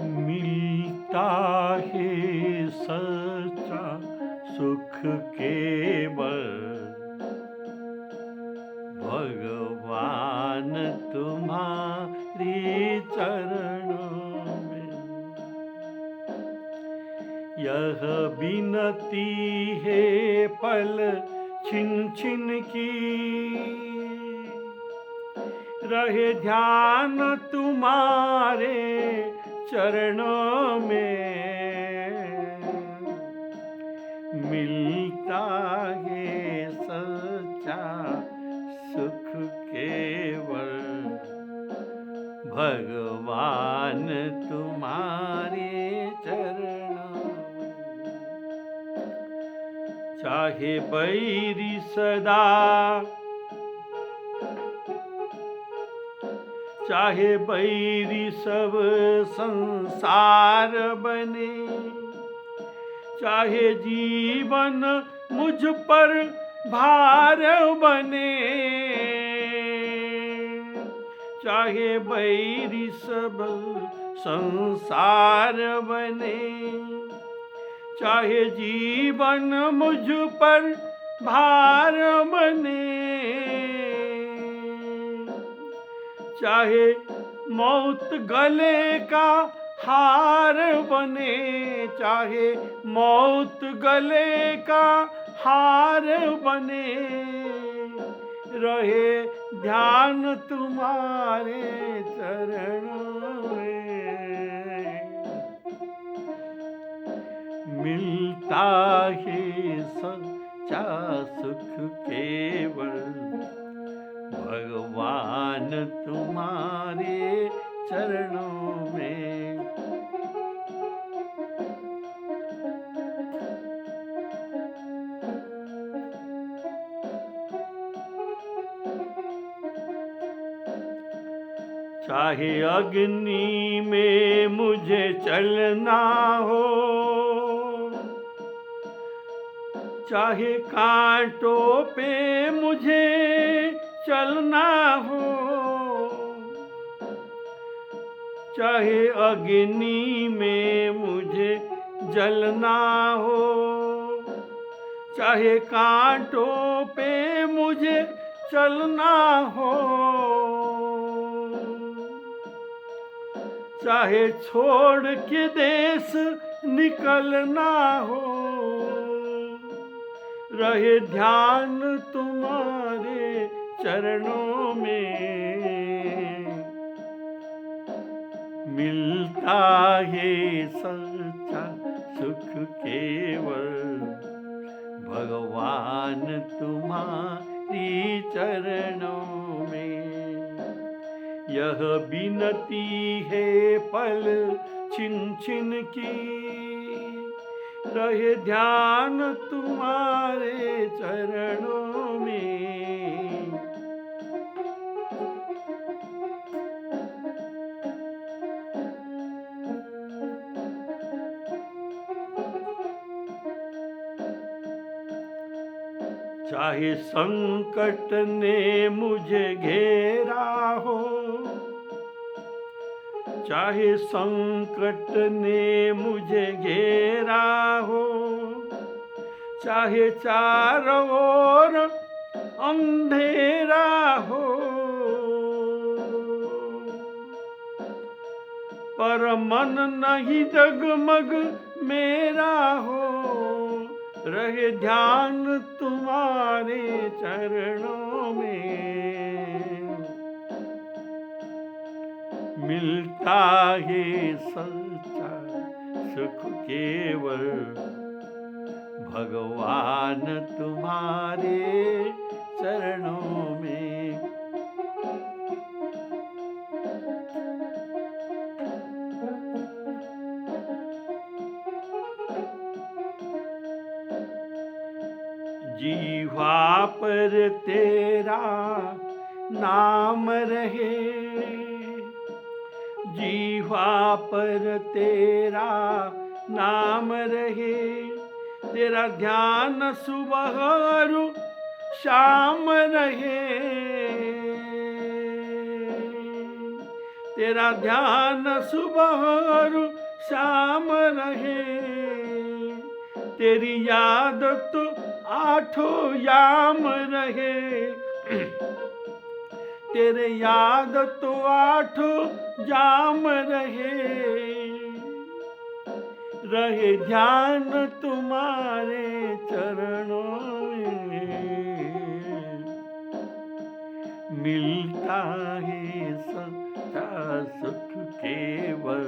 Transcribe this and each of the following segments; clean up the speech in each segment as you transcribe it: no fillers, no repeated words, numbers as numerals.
मिलता है सच्चा सुख केवल भगवान तुम्हारी चरणों में। यह विनती है पल छिन छिन की, रहे ध्यान तुम्हारे चरणों में। मिलता है सच्चा सुख केवल भगवान तुम्हारे चरणों में। चाहे बैरी सदा, चाहे बैरी सब संसार बने, चाहे जीवन मुझ पर भार बने, चाहे बैरी सब संसार बने, चाहे जीवन मुझ पर भार बने, चाहे मौत गले का हार बने, चाहे मौत गले का हार बने, रहे ध्यान तुम्हारे चरणों में। मिलता है सच्चा सुख केवल भगवान तुम्हारे चरणों में। चाहे अग्नि में मुझे चलना हो, चाहे कांटों पे मुझे चलना हो, चाहे अग्नि में मुझे जलना हो, चाहे कांटों पे मुझे चलना हो, चाहे छोड़ के देश निकलना हो, रहे ध्यान तुम्हारे चरणों में। मिलता है सच्चा सुख केवल भगवान तुम्हारी चरणों में। यह विनती है पल छिन छिन की, रहे ध्यान तुम्हारे चरणों में। चाहे संकट ने मुझे घेरा हो, चाहे संकट ने मुझे घेरा हो, चाहे चारों ओर अंधेरा हो, पर मन नहीं जगमग मेरा हो, रहे ध्यान तुम्हारे चरणों में। मिलता है सच्चा सुख केवल भगवान तुम्हारे चरणों में। जीवा पर तेरा नाम रहे, जीवा पर तेरा नाम रहे, तेरा ध्यान सुबह और शाम रहे, तेरा ध्यान सुबह और शाम रहे, तेरी याद तो आठों याम रहे, तेरे याद तो आठों जाम रहे ध्यान तुम्हारे चरणों में, मिलता है सच्चा सुख केवल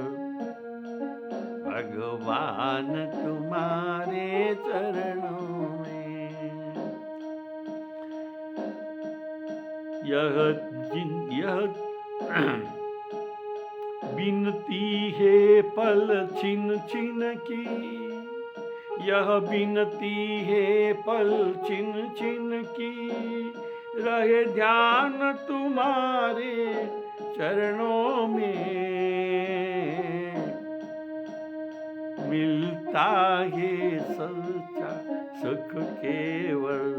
भगवान तुम्हारे चरणों में। यह बिनती है पल छिन छिन की, यह बिनती है पल छिन छिन की, रहे ध्यान तुम्हारे चरणों में, मिलता है सच्चा सुख केवल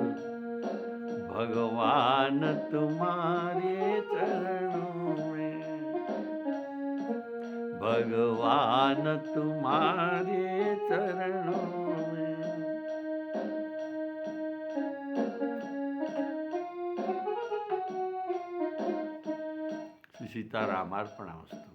भगवान तुम्हारे चरणों में, भगवान तुम्हारे चरणों में। श्री सीताराम अर्पणमस्तु।